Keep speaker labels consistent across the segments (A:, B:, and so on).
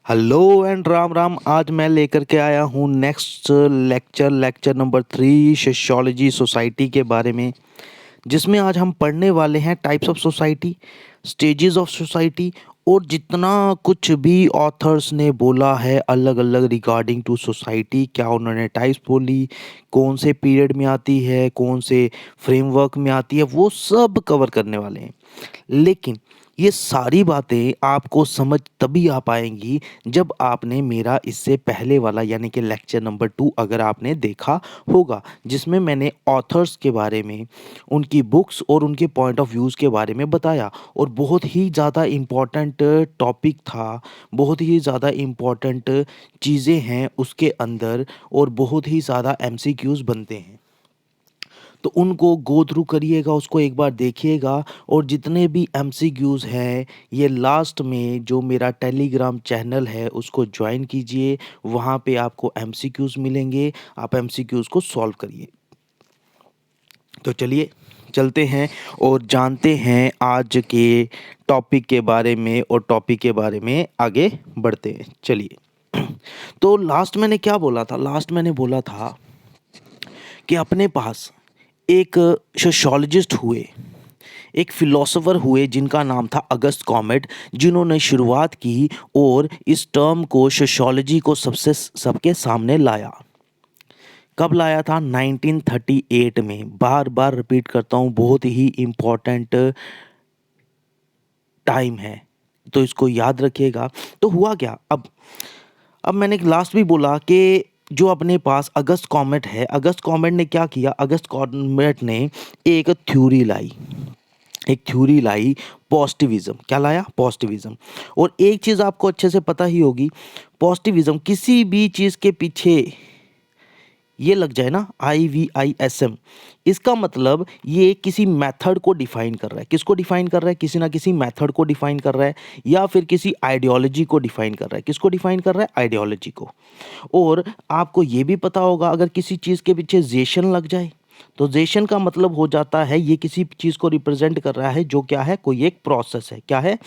A: Hello and Ram Ram. आज मैं लेकर के आया हूँ next lecture number 3 sociology society के बारे में, जिसमें आज हम पढ़ने वाले हैं types of society, stages of society और जितना कुछ भी ऑथर्स ने बोला है अलग अलग रिगार्डिंग टू सोसाइटी। क्या उन्होंने टाइप्स बोली, कौन से पीरियड में आती है, कौन से फ्रेमवर्क में आती है, वो सब कवर करने वाले हैं। लेकिन ये सारी बातें आपको समझ तभी आ पाएंगी जब आपने मेरा इससे पहले वाला यानी कि लेक्चर नंबर 2 अगर आपने देखा होगा, जिसमें मैंने ऑथर्स के बारे में, उनकी बुक्स और उनके पॉइंट ऑफ व्यूज़ के बारे में बताया। और बहुत ही ज़्यादा इम्पॉर्टेंट टॉपिक था, बहुत ही ज़्यादा इम्पॉर्टेंट चीज़ें हैं उसके अंदर और बहुत ही ज़्यादा एमसीक्यूज़ बनते हैं। तो उनको गो थ्रू करिएगा, उसको एक बार देखिएगा। और जितने भी एमसीक्यूज़ हैं ये लास्ट में जो मेरा टेलीग्राम चैनल है उसको ज्वाइन कीजिए, वहाँ पे आपको एमसीक्यूज़ मिलेंगे, आप एमसीक्यूज़ को सॉल्व करिए। तो चलिए चलते हैं और जानते हैं आज के टॉपिक के बारे में और टॉपिक के बारे में आगे बढ़ते हैं। चलिए तो लास्ट मैंने क्या बोला था? लास्ट मैंने बोला था कि अपने पास एक सोशियोलॉजिस्ट हुए, एक फिलोसोफर हुए जिनका नाम था अगस्त कॉमेट, जिन्होंने शुरुआत की और इस टर्म को सोशियोलॉजी को सबके सामने लाया। कब लाया था? 1938 में। बार बार रिपीट करता हूँ, बहुत ही इम्पोर्टेंट टाइम है, तो इसको याद रखिएगा। तो हुआ क्या? अब मैंने लास्ट भी बोला कि जो अपने पास अगस्त कॉमेट है, अगस्त कॉमेट ने क्या किया? अगस्त कॉमेट ने एक थ्योरी लाई, एक थ्योरी लाई, पॉजिटिविज्म। क्या लाया? पॉजिटिविज्म। और एक चीज़ आपको अच्छे से पता ही होगी, पॉजिटिविज्म किसी भी चीज़ के पीछे ये लग जाए ना, IVISM, इसका मतलब ये किसी मेथड को डिफाइन कर रहा है। किसको डिफाइन कर रहा है? किसी ना किसी मेथड को डिफाइन कर रहा है, या फिर किसी आइडियोलॉजी को डिफाइन कर रहा है। किसको डिफाइन कर रहा है? आइडियोलॉजी को। और आपको ये भी पता होगा, अगर किसी चीज़ के पीछे जेशन लग जाए तो जेशन का मतलब हो जाता है ये किसी चीज़ को रिप्रेजेंट कर रहा है जो क्या है? कोई एक प्रोसेस है। क्या है?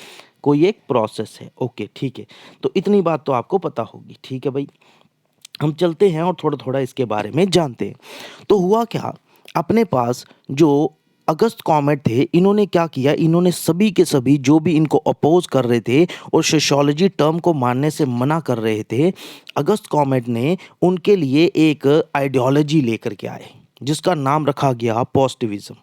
A: कोई एक प्रोसेस है। ओके, ठीक है। तो इतनी बात तो आपको पता होगी। ठीक है भाई, हम चलते हैं और थोड़ा थोड़ा इसके बारे में जानते हैं। तो हुआ क्या? अपने पास जो अगस्त कॉमेट थे, इन्होंने क्या किया? इन्होंने सभी के सभी जो भी इनको अपोज कर रहे थे और सोशियोलॉजी टर्म को मानने से मना कर रहे थे, अगस्त कॉमेट ने उनके लिए एक आइडियोलॉजी लेकर के आए जिसका नाम रखा गया पॉजिटिविज्म।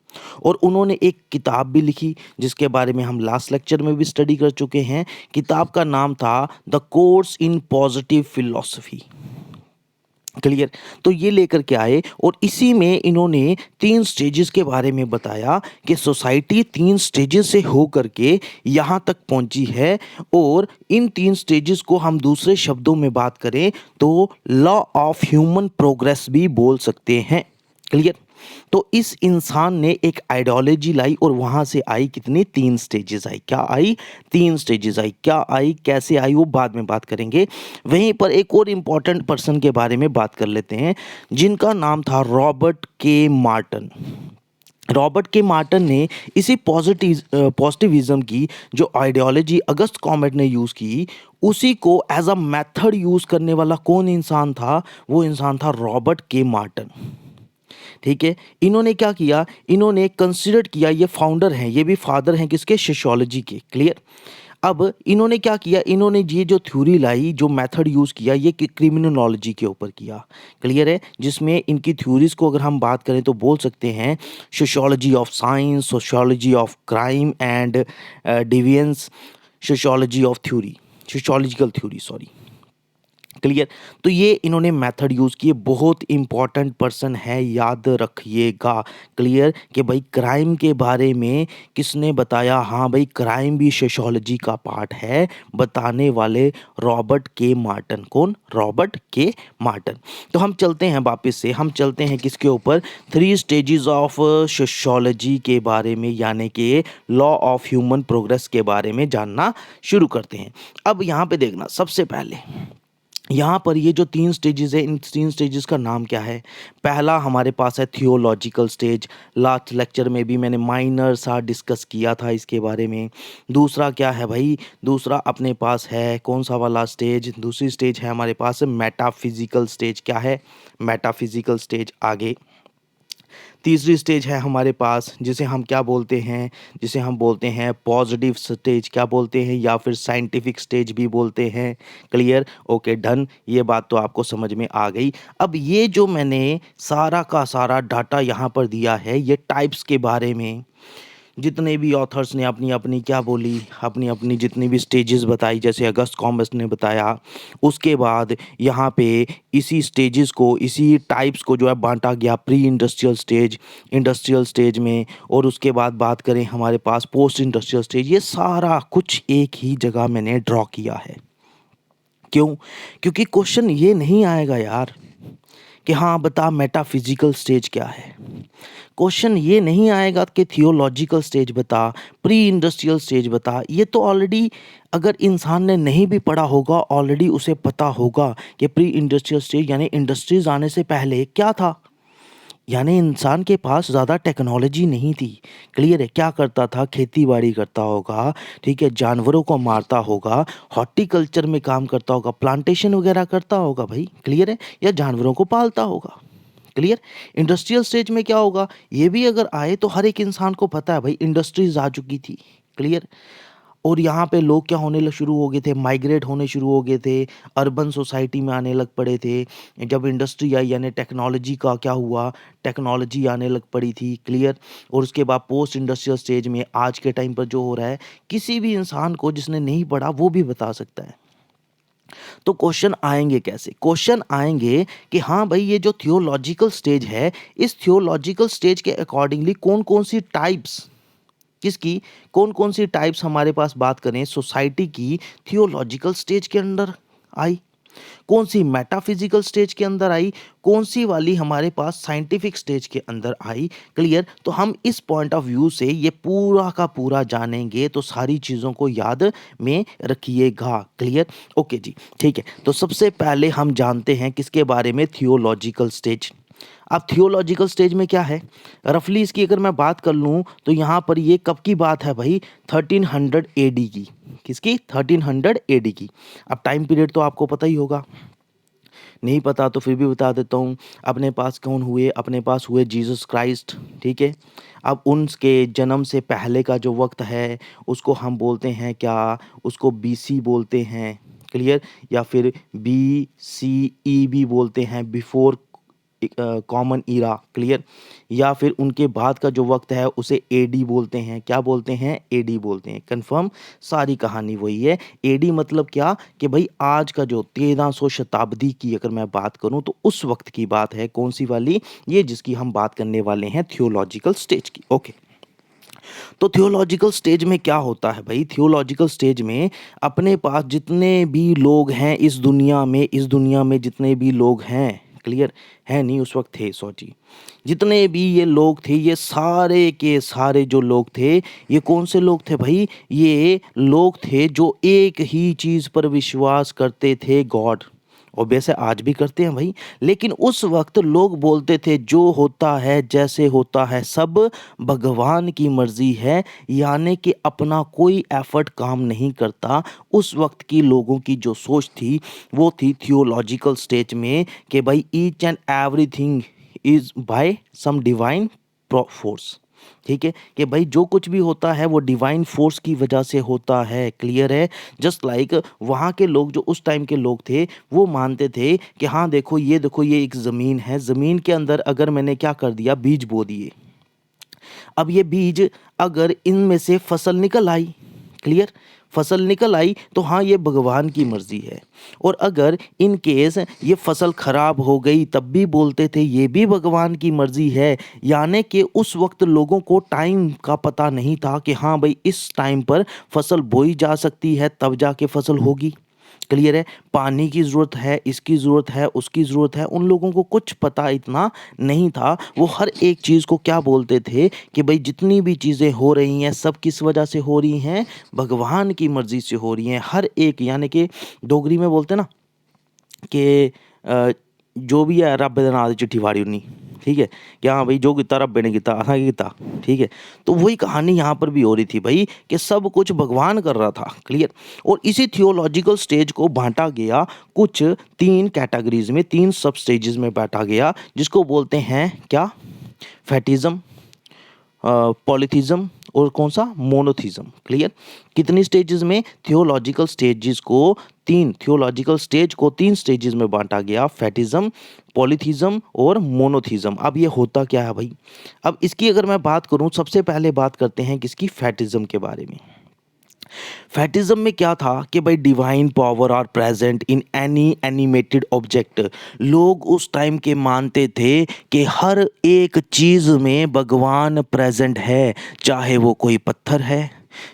A: और उन्होंने एक किताब भी लिखी जिसके बारे में हम लास्ट लेक्चर में भी स्टडी कर चुके हैं। किताब का नाम था the course in positive philosophy. Clear? तो ये लेकर के आए और इसी में इन्होंने 3 स्टेजेस के बारे में बताया कि सोसाइटी 3 स्टेजेस से हो करके यहाँ तक पहुँची है। और इन 3 स्टेजेस को हम दूसरे शब्दों में बात करें तो लॉ ऑफ ह्यूमन प्रोग्रेस भी बोल सकते हैं। क्लियर? तो इस इंसान ने एक आइडियोलॉजी लाई और वहां से आई कितनी? 3 स्टेजेस आई। क्या आई? 3 स्टेजेस आई। क्या आई, कैसे आई, वो बाद में बात करेंगे। वहीं पर एक और इम्पॉर्टेंट पर्सन के बारे में बात कर लेते हैं जिनका नाम था रॉबर्ट के मार्टन। रॉबर्ट के मार्टन ने इसी पॉजिटिविज्म की जो आइडियोलॉजी अगस्त कॉमेट ने यूज़ की, उसी को एज अ मेथड यूज़ करने वाला कौन इंसान था? वो इंसान था रॉबर्ट के मार्टन। ठीक है, इन्होंने क्या किया? इन्होंने कंसिडर किया, ये फाउंडर हैं, ये भी फादर हैं किसके? सोशियोलॉजी के। क्लियर? अब इन्होंने क्या किया? इन्होंने ये जो थ्योरी लाई, जो मेथड यूज़ किया, ये क्रिमिनोलॉजी के ऊपर किया। क्लियर है? जिसमें इनकी थ्योरीज को अगर हम बात करें तो बोल सकते हैं sociology of science, sociology of crime and deviance, sociology of theory, sociological theory, sorry. Clear? तो ये इन्होंने मेथड यूज़ किए। बहुत इंपॉर्टेंट पर्सन है, याद रखिएगा। क्लियर? कि भाई क्राइम के बारे में किसने बताया? हाँ भाई, क्राइम भी सोशियोलॉजी का पार्ट है, बताने वाले रॉबर्ट के मार्टन। कौन? रॉबर्ट के मार्टन। तो हम चलते हैं वापस से, हम चलते हैं किसके ऊपर? 3 स्टेजेस ऑफ सोशियोलॉजी के बारे में, यानी कि लॉ ऑफ ह्यूमन प्रोग्रेस के बारे में जानना शुरू करते हैं। अब यहाँ पे देखना, सबसे पहले यहाँ पर ये जो 3 स्टेजेज़ है, इन 3 स्टेजेज़ का नाम क्या है? पहला हमारे पास है थियोलॉजिकल स्टेज, लास्ट लेक्चर में भी मैंने माइनर सा डिस्कस किया था इसके बारे में। दूसरा क्या है भई? दूसरा अपने पास है कौन-सा वाला स्टेज? दूसरी स्टेज है हमारे पास मेटाफिज़िकल स्टेज। क्या है? Metaphysical stage. आगे तीसरी स्टेज है हमारे पास जिसे हम क्या बोलते हैं? जिसे हम बोलते हैं पॉजिटिव स्टेज। क्या बोलते हैं? या फिर साइंटिफिक स्टेज भी बोलते हैं। क्लियर? Okay, done. ये बात तो आपको समझ में आ गई। अब ये जो मैंने सारा का सारा डाटा यहाँ पर दिया है, ये टाइप्स के बारे में, जितने भी ऑथर्स ने अपनी-अपनी क्या बोली, अपनी-अपनी जितनी भी स्टेजेस बताई, जैसे अगस्त कॉम्बस ने बताया, उसके बाद यहाँ पे इसी स्टेजेस को, इसी टाइप्स को जो है बाँटा गया pre industrial stage, industrial stage में, और उसके बाद बात करें हमारे पास पोस्ट इंडस्ट्रियल स्टेज। ये सारा कुछ एक ही जगह मैंने ड्रॉ किया है। क्यों? क्योंकि क्वेश्चन ये नहीं आएगा यार कि हाँ बता मेटाफिजिकल स्टेज क्या है। क्वेश्चन ये नहीं आएगा कि थियोलॉजिकल स्टेज बता, प्री इंडस्ट्रियल स्टेज बता। ये तो ऑलरेडी अगर इंसान ने नहीं भी पढ़ा होगा, ऑलरेडी उसे पता होगा कि प्री इंडस्ट्रियल स्टेज यानी इंडस्ट्रीज आने से पहले क्या था। यानी इंसान के पास ज़्यादा टेक्नोलॉजी नहीं थी। क्लियर है? क्या करता था? खेती-बाड़ी करता होगा, ठीक है? जानवरों को मारता होगा, हॉर्टिकल्चर में काम करता होगा, प्लांटेशन वगैरह करता होगा भाई। क्लियर है? या जानवरों को पालता होगा। क्लियर? इंडस्ट्रियल स्टेज में क्या होगा? ये भी अगर आए तो हर एक इंसान को पता है भाई इंडस्ट्रीज़ आ चुकी थी। क्लियर? और यहाँ पे लोग क्या होने ल शुरू हो गए थे, माइग्रेट होने शुरू हो गए थे, अर्बन सोसाइटी में आने लग पड़े थे। जब इंडस्ट्री आई यानी टेक्नोलॉजी का क्या हुआ, टेक्नोलॉजी आने लग पड़ी थी। क्लियर? और उसके बाद पोस्ट इंडस्ट्रियल स्टेज में आज के टाइम पर जो हो रहा है, किसी भी इंसान को जिसने नहीं पढ़ा वो भी बता सकता है। तो क्वेश्चन आएँगे कैसे? क्वेश्चन आएँगे कि हाँ भाई ये जो थियोलॉजिकल स्टेज है, इस थियोलॉजिकल स्टेज के अकॉर्डिंगली कौन-कौन सी टाइप्स, किसकी, कौन-कौन सी टाइप्स हमारे पास बात करें सोसाइटी की थियोलॉजिकल स्टेज के अंडर आई? कौन-सी मेटाफिज़िकल स्टेज के अंदर आई? कौन-सी वाली हमारे पास साइंटिफिक स्टेज के अंदर आई? क्लियर? तो हम इस पॉइंट ऑफ व्यू से ये पूरा का पूरा जानेंगे, तो सारी चीज़ों को याद में रखिएगा। क्लियर? ओके जी, ठीक है। तो सबसे पहले हम जानते हैं किसके बारे में? Theological stage. अब थियोलॉजिकल स्टेज में क्या है? रफली इसकी अगर मैं बात कर लूँ तो यहाँ पर ये कब की बात है भाई? 1300 एडी की। किसकी? 1300 एडी की। अब टाइम पीरियड तो आपको पता ही होगा। नहीं पता तो फिर भी बता देता हूँ। अपने पास कौन हुए? अपने पास हुए जीसस क्राइस्ट, ठीक है? अब उनके जन्म से पहले का जो वक़्त है उसको हम बोलते हैं क्या? उसको बीसी बोलते हैं। क्लियर? या फिर बीसीई भी बोलते हैं, बिफोर कॉमन ईरा। क्लियर? या फिर उनके बाद का जो वक़्त है उसे एडी बोलते हैं। क्या बोलते हैं? एडी बोलते हैं। कन्फर्म? सारी कहानी वही है। एडी मतलब क्या कि भई आज का जो 1300 शताब्दी की अगर मैं बात करूँ तो उस वक़्त की बात है। कौन-सी वाली? ये जिसकी हम बात करने वाले हैं थियोलॉजिकल स्टेज की। ओके। तो थियोलॉजिकल स्टेज में क्या होता है भाई? थियोलॉजिकल स्टेज में अपने पास जितने भी लोग हैं इस दुनिया में जितने भी लोग हैं, क्लियर? हैं नहीं, उस वक़्त थे, सॉरी। जितने भी ये लोग थे, ये सारे के सारे जो लोग थे, ये कौन से लोग थे भाई? ये लोग थे जो एक ही चीज़ पर विश्वास करते थे, गॉड। और वैसे आज भी करते हैं भाई। लेकिन उस वक़्त लोग बोलते थे जो होता है, जैसे होता है सब भगवान की मर्ज़ी है, यानी कि अपना कोई एफ़र्ट काम नहीं करता। उस वक़्त की लोगों की जो सोच थी, वो थी थियोलॉजिकल स्टेज में कि भाई each and everything is by some divine force. ठीक है? कि भाई जो कुछ भी होता है वो डिवाइन फ़ोर्स की वजह से होता है। क्लियर है? जस्ट लाइक वहाँ के लोग जो उस टाइम के लोग थे, वो मानते थे कि हाँ देखो ये एक ज़मीन है, ज़मीन के अंदर अगर मैंने क्या कर दिया, बीज बो दिए। अब ये बीज अगर इनमें से फसल निकल आई, क्लियर? फसल निकल आई तो हाँ, ये भगवान की मर्ज़ी है। और अगर इन केस ये फसल खराब हो गई तब भी बोलते थे ये भी भगवान की मर्ज़ी है। यानी कि उस वक़्त लोगों को टाइम का पता नहीं था कि हाँ भाई इस टाइम पर फसल बोई जा सकती है तब जाके फसल होगी। क्लियर है? पानी की ज़रूरत है, इसकी ज़रूरत है, उसकी ज़रूरत है, उन लोगों को कुछ पता इतना नहीं था। वो हर एक चीज़ को क्या बोलते थे कि भई जितनी भी चीज़ें हो रही हैं, सब किस वजह से हो रही हैं? भगवान की मर्ज़ी से हो रही हैं। हर एक यानी कि डोगरी में बोलते हैं ना, कि जो भी है रब दे नाम दी चिट्ठी फाड़ी उन्नी, ठीक है, कि हाँ भाई जो किता रब्बे ने किता असां की किता, ठीक है। तो वही कहानी यहाँ पर भी हो रही थी भाई कि सब कुछ भगवान कर रहा था, क्लियर। और इसी थियोलॉजिकल स्टेज को बांटा गया कुछ 3 कैटेगरीज में, 3 सब स्टेजेस में बांटा गया, जिसको बोलते हैं क्या, फैटिज्म, पॉलीथिज्म और कौन सा, मोनोथिज्म, क्लियर। कितनी स्टेजेस में, थियोलॉजिकल स्टेजेस को 3, थियोलॉजिकल स्टेज को 3 स्टेजेस में बांटा गया, फैटिज्म, पॉलीथिज्म और मोनोथिज्म। अब ये होता क्या है भाई, अब इसकी अगर मैं बात करूं, सबसे पहले बात करते हैं किसकी, फैटिज्म के बारे में। फैटिज्म में क्या था कि भाई divine power are present in any animated object. लोग उस टाइम के मानते थे कि हर एक चीज में भगवान प्रेजेंट है, चाहे वो कोई पत्थर है,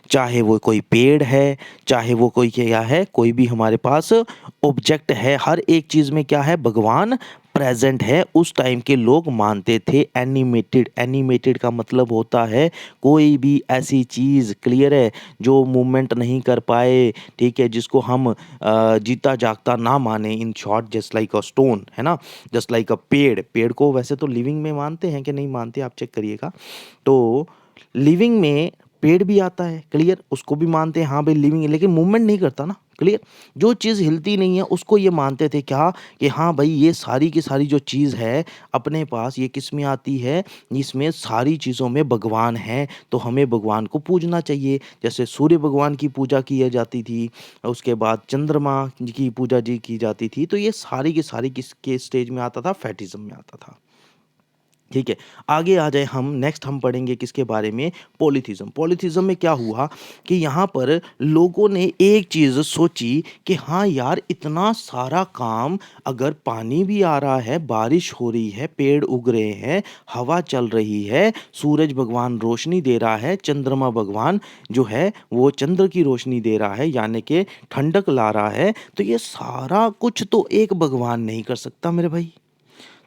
A: चाहे वो कोई पेड़ है, चाहे वो कोई क्या है, कोई भी हमारे पास ऑब्जेक्ट है, हर एक चीज में क्या है, भगवान प्रेजेंट है। उस टाइम के लोग मानते थे। एनिमेटेड, एनिमेटेड का मतलब होता है कोई भी ऐसी चीज़, क्लियर है, जो मूवमेंट नहीं कर पाए, ठीक है, जिसको हम जीता जागता ना माने, in short just like a stone, है ना, जस्ट लाइक अ पेड़। पेड़ को वैसे तो लिविंग में मानते हैं कि नहीं मानते, आप चेक करिएगा। तो लिविंग में पेड़ भी आता है, क्लियर, उसको भी मानते हैं, हाँ भाई लिविंग है, लेकिन मूवमेंट नहीं करता ना, क्लियर। जो चीज़ हिलती नहीं है उसको ये मानते थे क्या, कि हाँ भाई ये सारी की सारी जो चीज़ है अपने पास, ये किस में आती है, इसमें सारी चीज़ों में भगवान है, तो हमें भगवान को पूजना चाहिए। जैसे सूर्य भगवान की पूजा की जाती थी, उसके बाद चंद्रमा की पूजा जी की जाती थी। तो ये सारी की सारी किसके स्टेज में आता था, फैटिज्म में आता था, ठीक है। आगे आ जाए हम, नेक्स्ट हम पढ़ेंगे किसके बारे में, पॉलीथिज्म। पॉलीथिज्म में क्या हुआ कि यहाँ पर लोगों ने एक चीज़ सोची कि हाँ यार, इतना सारा काम, अगर पानी भी आ रहा है, बारिश हो रही है, पेड़ उग रहे हैं, हवा चल रही है, सूरज भगवान रोशनी दे रहा है, चंद्रमा भगवान जो है वो चंद्र की रोशनी दे रहा है, यानी कि ठंडक ला रहा है, तो ये सारा कुछ तो एक भगवान नहीं कर सकता मेरे भाई।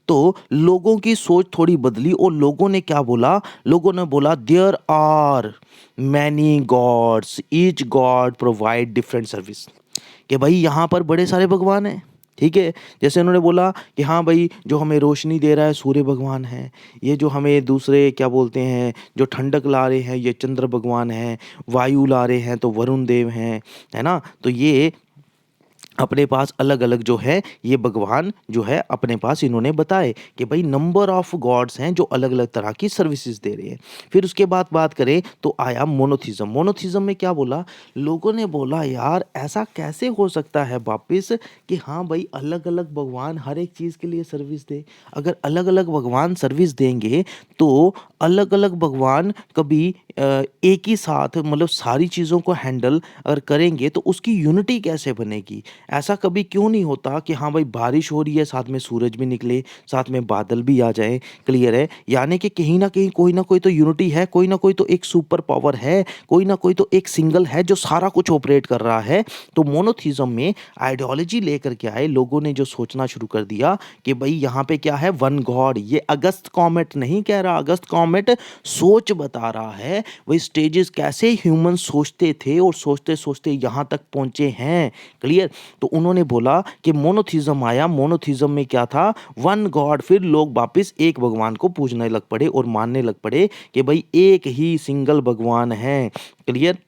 A: तो लोगों की सोच थोड़ी बदली और लोगों ने क्या बोला, लोगों ने बोला there are many gods, each god provide different service. कि भाई यहाँ पर बड़े सारे भगवान हैं, ठीक है। जैसे उन्होंने बोला कि हाँ भाई जो हमें रोशनी दे रहा है सूर्य भगवान है, ये जो हमें दूसरे क्या बोलते हैं, जो ठंडक ला रहे हैं, ये चंद्र भगवान हैं, वायु ला रहे हैं तो वरुण देव हैं, है ना। तो ये अपने पास अलग अलग जो है ये भगवान जो है अपने पास इन्होंने बताए कि भाई नंबर ऑफ गॉड्स हैं जो अलग अलग तरह की सर्विसेज दे रहे हैं। फिर उसके बाद बात करें तो आया मोनोथिज्म। मोनोथिज्म में क्या बोला, लोगों ने बोला यार ऐसा कैसे हो सकता है वापिस कि हाँ भाई अलग अलग भगवान हर एक चीज़ के लिए सर्विस दे। अगर अलग अलग भगवान सर्विस देंगे तो अलग अलग भगवान कभी एक ही साथ मतलब सारी चीज़ों को हैंडल अगर करेंगे तो उसकी यूनिटी कैसे बनेगी। ऐसा कभी क्यों नहीं होता कि हाँ भाई बारिश हो रही है साथ में सूरज भी निकले, साथ में बादल भी आ जाए, क्लियर है, यानी कि कहीं ना कहीं कोई ना कोई तो यूनिटी है, कोई ना कोई तो एक सुपर पावर है, कोई ना कोई तो एक सिंगल है जो सारा कुछ ऑपरेट कर रहा है। तो मोनोथिज्म में आइडियोलॉजी लेकर के आए लोगों ने, जो सोचना शुरू कर दिया कि भाई यहाँ पे क्या है, वन गॉड। ये अगस्त कॉमेट नहीं कह रहा, अगस्त कॉमेट सोच बता रहा है वही स्टेजेस कैसे ह्यूमन सोचते थे और सोचते सोचते यहाँ तक पहुंचे हैं, क्लियर। तो उन्होंने बोला कि मोनोथिज्म आया। मोनोथिज्म में क्या था, वन गॉड। फिर लोग वापस एक भगवान को पूजने लग पड़े और मानने लग पड़े कि भाई एक ही सिंगल भगवान है, क्लियर।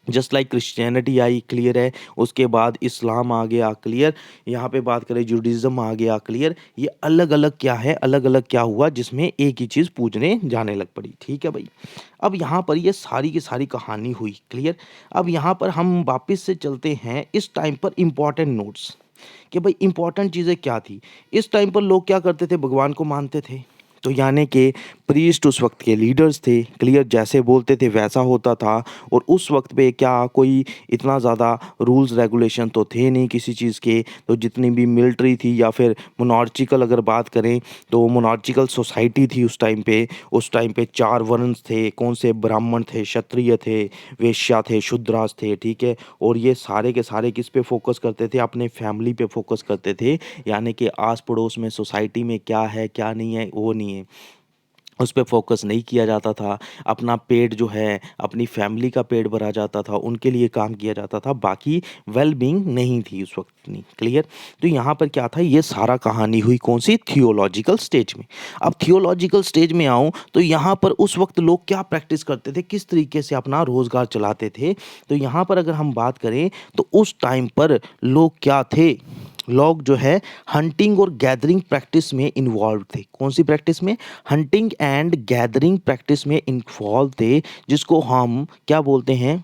A: जस्ट लाइक क्रिश्चियनिटी आई, क्लियर है, उसके बाद इस्लाम आ गया, क्लियर। यहाँ पे बात करें जुडिज्म आ गया, क्लियर। ये अलग अलग क्या है, अलग अलग क्या हुआ जिसमें एक ही चीज़ पूजने जाने लग पड़ी, ठीक है भाई। अब यहाँ पर ये सारी की सारी कहानी हुई, क्लियर। अब यहाँ पर हम वापस से चलते हैं इस टाइम पर इंपॉर्टेंट नोट्स कि भाई इंपॉर्टेंट चीज़ें क्या थी। इस टाइम पर लोग क्या करते थे, भगवान को मानते थे, तो यानी कि प्रीस्ट उस वक्त के लीडर्स थे, क्लियर, जैसे बोलते थे वैसा होता था। और उस वक्त पे क्या कोई इतना ज़्यादा रूल्स रेगुलेशन तो थे नहीं किसी चीज़ के। तो जितनी भी मिलिट्री थी या फिर मोनार्चिकल अगर बात करें तो मोनार्चिकल सोसाइटी थी उस टाइम पे। उस टाइम पे 4 वर्ण थे, कौन से, ब्राह्मण थे, क्षत्रिय थे, वैश्या थे, शूद्रास थे, ठीक है। और ये सारे के सारे किस पे फोकस करते थे, अपने फैमिली पे फोकस करते थे, यानी कि आस पड़ोस में सोसाइटी में क्या है क्या नहीं है वो नहीं है। उस पे फ़ोकस नहीं किया जाता था। अपना पेट जो है, अपनी फ़ैमिली का पेट भरा जाता था, उनके लिए काम किया जाता था, बाकी वेल-बीइंग नहीं थी उस वक़्त इतनी, क्लियर? तो यहाँ पर क्या था, ये सारा कहानी हुई कौन-सी थियोलॉजिकल स्टेज में। अब थियोलॉजिकल स्टेज में आऊँ तो यहाँ पर उस वक़्त लोग क्या प्रैक्टिस करते थे, किस तरीके से अपना रोज़गार चलाते थे। तो यहाँ पर अगर हम बात करें तो उस टाइम पर लोग क्या थे, लोग जो है हंटिंग और गैदरिंग प्रैक्टिस में इन्वॉल्व थे। कौन-सी प्रैक्टिस में? हंटिंग एंड गैदरिंग प्रैक्टिस में इन्वॉल्व थे, जिसको हम क्या बोलते हैं?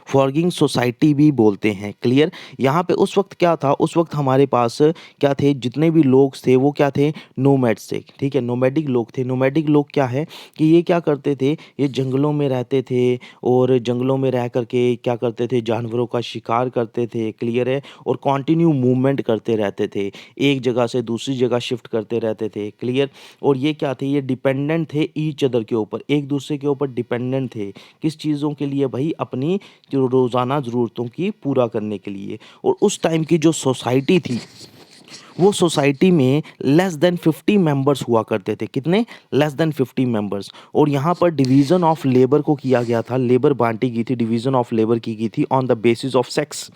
A: फॉर्गिंग सोसाइटी भी बोलते हैं, क्लियर? यहाँ पे उस वक्त क्या था, उस वक्त हमारे पास क्या थे, जितने भी लोग थे वो क्या थे, नोमैड्स थे, ठीक है? नोमैडिक लोग थे। नोमैडिक लोग क्या है कि ये क्या करते थे, ये जंगलों में रहते थे और जंगलों में रह करके क्या करते थे, जानवरों का शिकार करते थे, क्लियर है? और कंटिन्यू मूवमेंट करते रहते थे, एक जगह से दूसरी जगह शिफ्ट करते रहते थे, क्लियर? और ये क्या थे, ये डिपेंडेंट थे ईच अदर के ऊपर, एक दूसरे के ऊपर डिपेंडेंट थे। किस चीज़ों के लिए भाई? अपनी जो रोज़ाना ज़रूरतों की पूरा करने के लिए। और उस टाइम की जो सोसाइटी थी, वो सोसाइटी में लेस देन 50 मेंबर्स हुआ करते थे। कितने? Less than 50 members. और यहाँ पर डिवीज़न ऑफ लेबर को किया गया था, लेबर बाँटी गई थी, डिवीज़न ऑफ लेबर की गई थी on the basis of sex,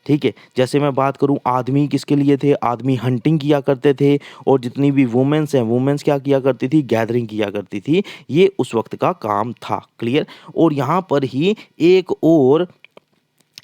A: ठीक है? जैसे मैं बात करूँ, आदमी किसके लिए थे? आदमी हंटिंग किया करते थे और जितनी भी वुमेन्स हैं, वुमेन्स क्या किया करती थी? गैदरिंग किया करती थी। ये उस वक़्त का काम था, क्लियर? और यहाँ पर ही एक और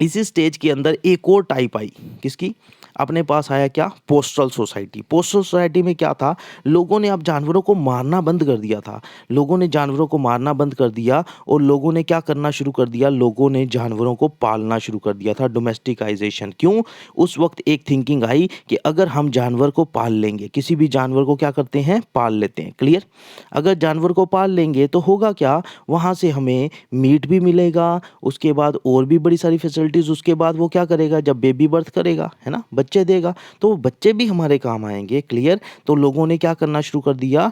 A: इसी स्टेज के अंदर एक और टाइप आई, किसकी? अपने पास आया क्या? Postal society. पोस्टल सोसाइटी में क्या था, लोगों ने अब जानवरों को मारना बंद कर दिया था। लोगों ने जानवरों को मारना बंद कर दिया और लोगों ने क्या करना शुरू कर दिया, लोगों ने जानवरों को पालना शुरू कर दिया था, डोमेस्टिकाइजेशन। क्यों? उस वक्त एक थिंकिंग आई कि अगर हम जानवर को पाल लेंगे, किसी भी जानवर को क्या करते हैं, पाल लेते हैं, क्लियर? अगर जानवर को पाल लेंगे तो होगा क्या, वहाँ से हमें मीट भी मिलेगा, उसके बाद और भी बड़ी सारी फैसिलिटीज़, उसके बाद वो क्या करेगा, जब बेबी बर्थ करेगा, है ना, बच्चे देगा, तो वो बच्चे भी हमारे काम आएँगे, क्लियर? तो लोगों ने क्या करना शुरू कर दिया,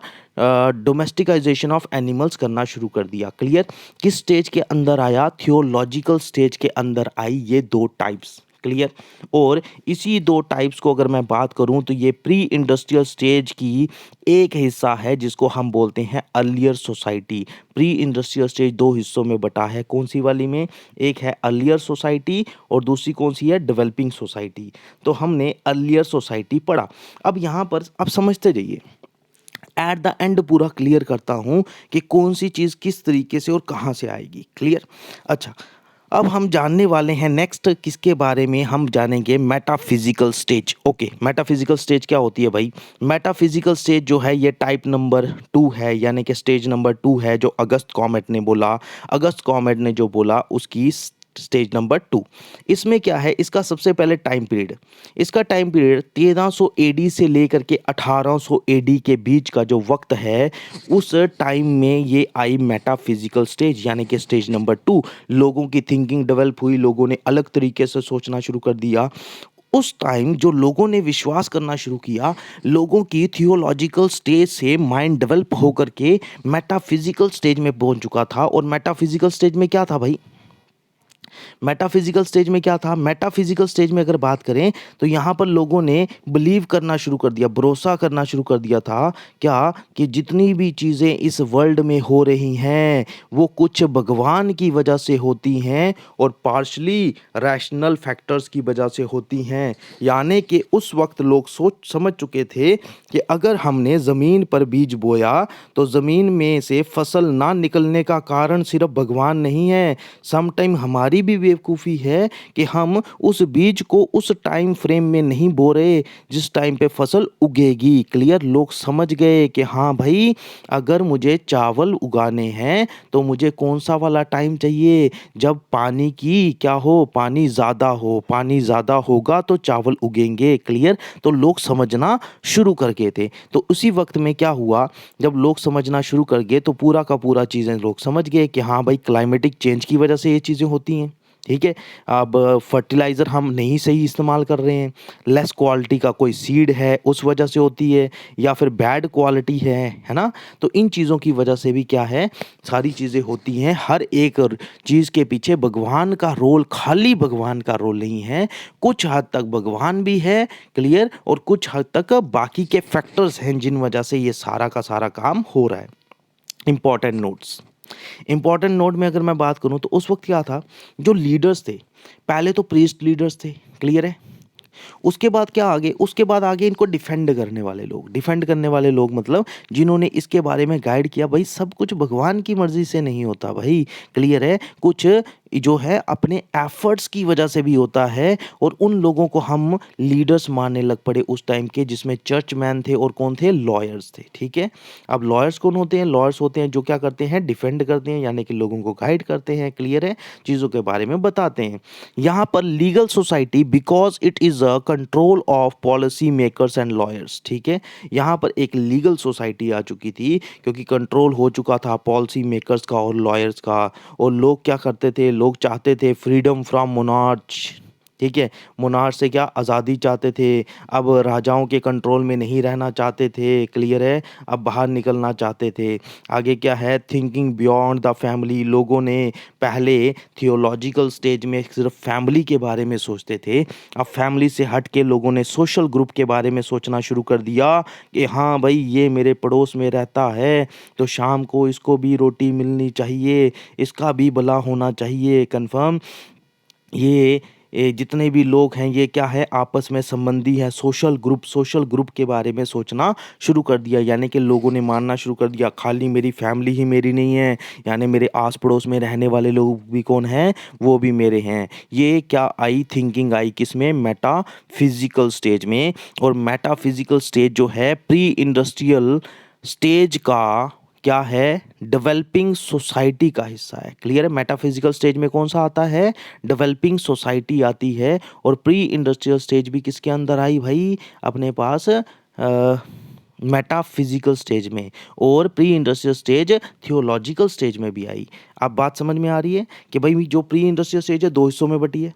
A: डोमेस्टिकाइजेशन ऑफ एनिमल्स करना शुरू कर दिया, क्लियर? किस स्टेज के अंदर आया? थियोलॉजिकल स्टेज के अंदर आई ये 2 टाइप्स, क्लियर? और इसी 2 टाइप्स को अगर मैं बात करूँ तो ये प्री इंडस्ट्रियल स्टेज की एक हिस्सा है, जिसको हम बोलते हैं earlier society. Pre industrial stage 2 हिस्सों में बँटा है, कौन-सी वाली में? एक है अर्लियर सोसाइटी और दूसरी कौन-सी है? Developing society. तो हमने अर्लियर सोसाइटी पढ़ा। अब यहाँ पर आप समझते जाइए, एट द एंड पूरा क्लियर करता हूँ कि कौन-सी चीज़ किस तरीके से और कहाँ से आएगी, क्लियर? अच्छा, अब हम जानने वाले हैं नेक्स्ट किसके बारे में, हम जानेंगे metaphysical stage. Okay, metaphysical stage क्या होती है भाई? मेटाफिज़िकल स्टेज जो है ये टाइप नंबर 2 है, यानी कि स्टेज नंबर 2 है, जो अगस्त कॉमेट ने बोला। अगस्त कॉमेट ने जो बोला उसकी स्टेज नंबर 2। इसमें क्या है, इसका सबसे पहले टाइम पीरियड, इसका टाइम पीरियड 1300 एडी से लेकर के 1800 एडी के बीच का जो वक्त है, उस टाइम में ये आई मेटाफिज़िकल स्टेज, यानी कि स्टेज नंबर 2। लोगों की थिंकिंग डेवलप हुई, लोगों ने अलग तरीके से सोचना शुरू कर दिया। उस टाइम जो लोगों ने विश्वास करना शुरू किया, लोगों की थियोलॉजिकल स्टेज से माइंड डेवलप होकर के मेटाफिज़िकल स्टेज में पहुंच चुका था। और मेटाफिज़िकल स्टेज में क्या था भाई? मेटाफिज़िकल स्टेज में क्या था? मेटाफिज़िकल स्टेज में अगर बात करें तो यहाँ पर लोगों ने बिलीव करना शुरू कर दिया, भरोसा करना शुरू कर दिया था, क्या? कि जितनी भी चीज़ें इस वर्ल्ड में हो रही हैं, वो कुछ भगवान की वजह से होती हैं और पार्शियली रैशनल फैक्टर्स की वजह से होती हैं। यानी कि उस वक़्त लोग सोच समझ चुके थे कि अगर हमने ज़मीन पर बीज बोया, तो ज़मीन में से फसल ना निकलने का कारण सिर्फ़ भगवान नहीं है, सम टाइम हमारी भी बेवकूफ़ी है कि हम उस बीज को उस टाइम फ्रेम में नहीं बो रहे जिस टाइम पे फसल उगेगी, क्लियर? लोग समझ गए कि हाँ भाई, अगर मुझे चावल उगाने हैं तो मुझे कौन सा वाला टाइम चाहिए, जब पानी की क्या हो, पानी ज़्यादा हो, पानी ज़्यादा होगा तो चावल उगेंगे, क्लियर? तो लोग समझना शुरू कर गए थे। तो उसी वक्त में क्या हुआ, जब लोग समझना शुरू कर गए तो पूरा का पूरा चीज़ें लोग समझ गए कि हाँ भाई, क्लाइमेटिक चेंज की वजह से ये चीज़ें होती हैं। ठीक है। अब फर्टिलाइज़र हम नहीं सही इस्तेमाल कर रहे हैं, लेस क्वालिटी का कोई सीड है उस वजह से होती है, या फिर बैड क्वालिटी है ना? तो इन चीज़ों की वजह से भी क्या है, सारी चीज़ें होती हैं। हर एक चीज़ के पीछे भगवान का रोल, खाली भगवान का रोल नहीं है, कुछ हद तक भगवान भी है, क्लियर, और कुछ हद तक बाकी के फैक्टर्स हैं जिन वजह से ये सारा का सारा काम हो रहा है। इम्पोर्टेंट नोट्स, इम्पोर्टेंट नोट में अगर मैं बात करूँ तो उस वक़्त क्या था, जो लीडर्स थे, पहले तो प्रीस्ट लीडर्स थे, क्लियर है? उसके बाद क्या आगे, उसके बाद आगे इनको डिफेंड करने वाले लोग, डिफेंड करने वाले लोग मतलब जिन्होंने इसके बारे में गाइड किया, भाई सब कुछ भगवान की मर्ज़ी से नहीं होता भाई, क्लियर है? कुछ जो है अपने एफर्ट्स की वजह से भी होता है, और उन लोगों को हम लीडर्स मानने लग पड़े उस टाइम के, जिसमें चर्चमैन थे और कौन थे, लॉयर्स थे, ठीक है। अब लॉयर्स कौन होते हैं, लॉयर्स होते हैं जो क्या करते हैं, डिफेंड करते हैं, यानी कि लोगों को गाइड करते हैं, क्लियर है, चीज़ों के बारे में बताते हैं। यहाँ पर legal society, because it is a control of policy makers and lawyers, ठीक है। यहाँ पर एक लीगल सोसाइटी आ चुकी थी, क्योंकि कंट्रोल हो चुका था पॉलिसी मेकर्स का और लॉयर्स का, और लोग क्या करते थे, लोग चाहते थे फ्रीडम फ्रॉम मोनार्च, ठीक है, मोनार्च से क्या, आज़ादी चाहते थे, अब राजाओं के कंट्रोल में नहीं रहना चाहते थे, क्लियर है, अब बाहर निकलना चाहते थे। आगे क्या है, थिंकिंग बियॉन्ड द फैमिली, लोगों ने पहले थियोलॉजिकल स्टेज में सिर्फ फैमिली के बारे में सोचते थे, अब फैमिली से हट के लोगों ने सोशल ग्रुप के बारे में सोचना शुरू कर दिया, कि हाँ भाई ये मेरे पड़ोस में रहता है, तो शाम को इसको भी रोटी मिलनी चाहिए, इसका भी भला होना चाहिए, कन्फर्म। ये जितने भी लोग हैं ये क्या है, आपस में संबंधी हैं, सोशल ग्रुप के बारे में सोचना शुरू कर दिया, यानी कि लोगों ने मानना शुरू कर दिया, खाली मेरी फैमिली ही मेरी नहीं है, यानी मेरे आस पड़ोस में रहने वाले लोग भी कौन हैं, वो भी मेरे हैं। ये क्या आई, थिंकिंग आई किसमें, मेटाफिजिकल स्टेज में। और मेटाफिजिकल स्टेज जो है प्री इंडस्ट्रियल स्टेज का क्या है, डेवलपिंग सोसाइटी का हिस्सा है, क्लियर है। मेटाफिजिकल स्टेज में कौन सा आता है, डेवलपिंग सोसाइटी आती है, और प्री इंडस्ट्रियल स्टेज भी किसके अंदर आई भाई, अपने पास मेटाफिजिकल स्टेज में, और pre industrial stage theological stage में भी आई। अब बात समझ में आ रही है कि भाई जो प्री इंडस्ट्रियल स्टेज है दो हिस्सों में बटी है,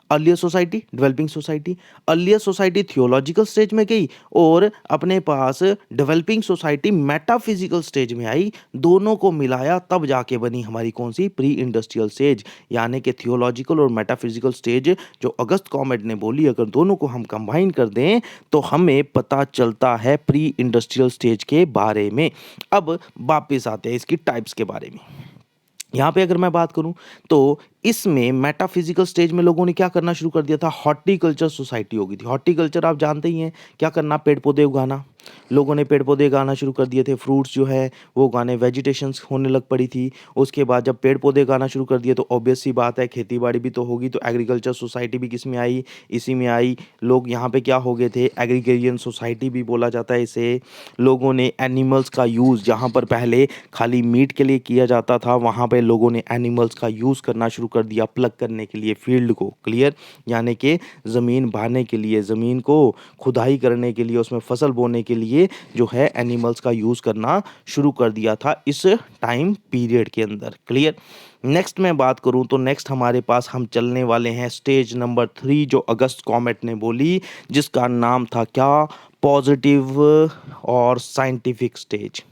A: earlier society, developing society. Earlier society theological stage में गई, और अपने पास डेवलपिंग सोसाइटी मेटाफिजिकल स्टेज में आई, दोनों को मिलाया तब जाके बनी हमारी कौन सी, प्री इंडस्ट्रियल स्टेज, यानी कि थियोलॉजिकल और मेटाफिजिकल स्टेज जो अगस्त कॉमेट ने बोली, अगर दोनों को हम कंबाइन कर दें तो हमें पता चलता है प्री इंडस्ट्रियल स्टेज के बारे में। अब वापिस आते हैं इसकी टाइप्स के बारे में। यहाँ पे अगर मैं बात करूँ तो इसमें मेटाफिजिकल स्टेज में लोगों ने क्या करना शुरू कर दिया था, हॉर्टिकल्चर सोसाइटी हो गई थी। हॉर्टिकल्चर आप जानते ही हैं, क्या करना, पेड़ पौधे उगाना। लोगों ने पेड़ पौधे उगाना शुरू कर दिए थे, फ्रूट्स जो है वो उगाने, वेजिटेशंस होने लग पड़ी थी। उसके बाद जब पेड़ पौधे उगाना शुरू कर दिए तो ऑब्वियस सी बात है खेती बाड़ी भी तो होगी, तो एग्रीकल्चर सोसाइटी भी किस में आई, इसी में आई। लोग यहाँ पे क्या हो गए थे, एग्रीगेरियन सोसाइटी भी बोला जाता है इसे। लोगों ने एनिमल्स का यूज़, जहाँ पर पहले खाली मीट के लिए किया जाता था, वहाँ पे लोगों ने एनिमल्स का यूज़ करना शुरू कर दिया, प्लग करने के लिए फील्ड को, क्लियर, यानी कि ज़मीन बहाने के लिए, ज़मीन को खुदाई करने के लिए, उसमें फसल बोने के लिए जो है एनिमल्स का यूज़ करना शुरू कर दिया था इस टाइम पीरियड के अंदर, क्लियर। नेक्स्ट मैं बात करूं तो नेक्स्ट हमारे पास हम चलने वाले हैं स्टेज नंबर 3 जो अगस्त कॉमेट ने बोली, जिसका नाम था क्या, पॉजिटिव और साइंटिफिक स्टेज।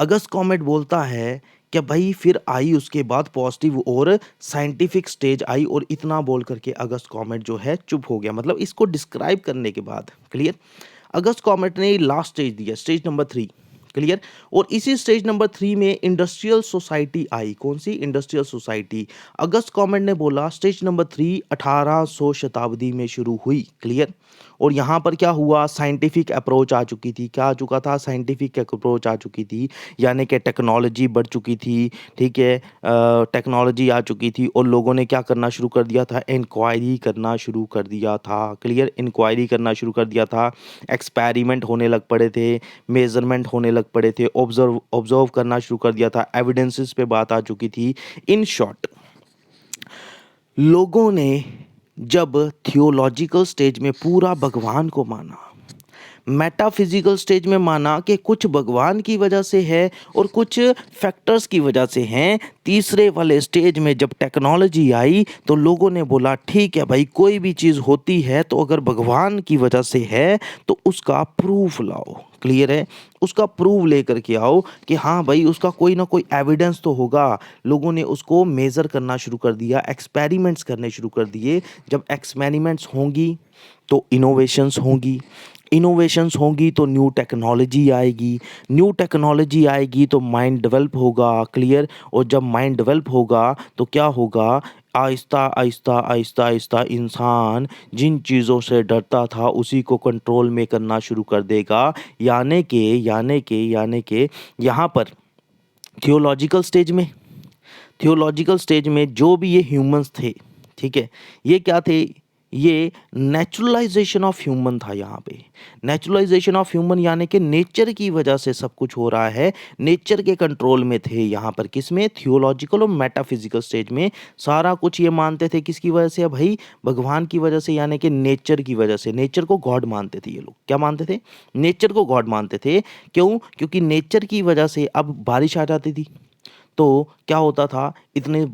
A: अगस्त कॉमेट बोलता है कि भाई फिर आई उसके बाद पॉजिटिव और साइंटिफिक स्टेज आई, और इतना बोल करके अगस्त कॉमेट जो है चुप हो गया, मतलब इसको डिस्क्राइब करने के बाद, क्लियर। अगस्त कॉमेट ने लास्ट स्टेज दिया, स्टेज नंबर 3, क्लियर। और इसी स्टेज नंबर 3 में इंडस्ट्रियल सोसाइटी आई, कौन सी, इंडस्ट्रियल सोसाइटी। अगस्त कॉमेट ने बोला स्टेज नंबर 3 1800 शताब्दी में शुरू हुई, क्लियर। और यहाँ पर क्या हुआ, साइंटिफिक अप्रोच आ चुकी थी, क्या आ चुका था, साइंटिफिक अप्रोच आ चुकी थी, यानी कि टेक्नोलॉजी बढ़ चुकी थी, ठीक है, टेक्नोलॉजी आ चुकी थी, और लोगों ने क्या करना शुरू कर दिया था, इंक्वायरी करना शुरू कर दिया था, क्लियर, इंक्वायरी करना शुरू कर दिया था, एक्सपेरिमेंट होने लग पड़े थे, मेजरमेंट होने लग पड़े थे, ऑब्जर्व करना शुरू कर दिया था, एविडेंसेस पे बात आ चुकी थी। इन शॉर्ट, लोगों ने जब थियोलॉजिकल स्टेज में पूरा भगवान को माना, मेटाफिजिकल स्टेज में माना कि कुछ भगवान की वजह से है और कुछ फैक्टर्स की वजह से हैं। तीसरे वाले स्टेज में जब टेक्नोलॉजी आई तो लोगों ने बोला ठीक है भाई, कोई भी चीज़ होती है तो अगर भगवान की वजह से है तो उसका प्रूफ लाओ। क्लियर है? उसका प्रूफ लेकर के आओ कि हाँ भाई उसका कोई ना कोई एविडेंस तो होगा। लोगों ने उसको मेज़र करना शुरू कर दिया, एक्सपेरिमेंट्स करने शुरू कर दिए। जब एक्सपेरिमेंट्स होंगी तो इनोवेशंस होंगी, इनोवेशंस होंगी तो न्यू टेक्नोलॉजी आएगी, न्यू टेक्नोलॉजी आएगी तो माइंड डेवलप होगा। क्लियर? और जब माइंड डेवलप होगा तो क्या होगा? आहिस्ता आहिस्ता आहिस्ता आहिस्ता इंसान जिन चीज़ों से डरता था उसी को कंट्रोल में करना शुरू कर देगा। यानी के यहाँ पर थियोलॉजिकल स्टेज में जो भी ये ह्यूमंस थे, ठीक है, ये क्या थे? ये नेचुरलाइजेशन ऑफ ह्यूमन था। यहाँ पे नेचुरलाइजेशन ऑफ ह्यूमन यानी कि नेचर की वजह से सब कुछ हो रहा है, नेचर के कंट्रोल में थे। यहाँ पर किस में? थियोलॉजिकल और मेटाफिजिकल स्टेज में सारा कुछ ये मानते थे किसकी वजह से? भाई भगवान की वजह से, यानी कि नेचर की वजह से। नेचर को गॉड मानते थे ये लोग। क्या मानते थे? नेचर को गॉड मानते थे। क्यों? क्योंकि नेचर की वजह से अब बारिश आ जाती थी तो क्या होता था? इतने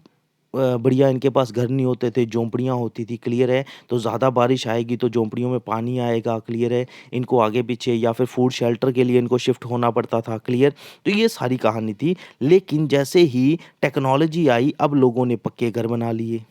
A: बढ़िया इनके पास घर नहीं होते थे, झोंपड़ियाँ होती थी। क्लियर है? तो ज़्यादा बारिश आएगी तो झोंपड़ियों में पानी आएगा। क्लियर है? इनको आगे पीछे या फिर फूड शेल्टर के लिए इनको शिफ्ट होना पड़ता था। क्लियर? तो ये सारी कहानी थी। लेकिन जैसे ही टेक्नोलॉजी आई अब लोगों ने पक्के घर बना लिए,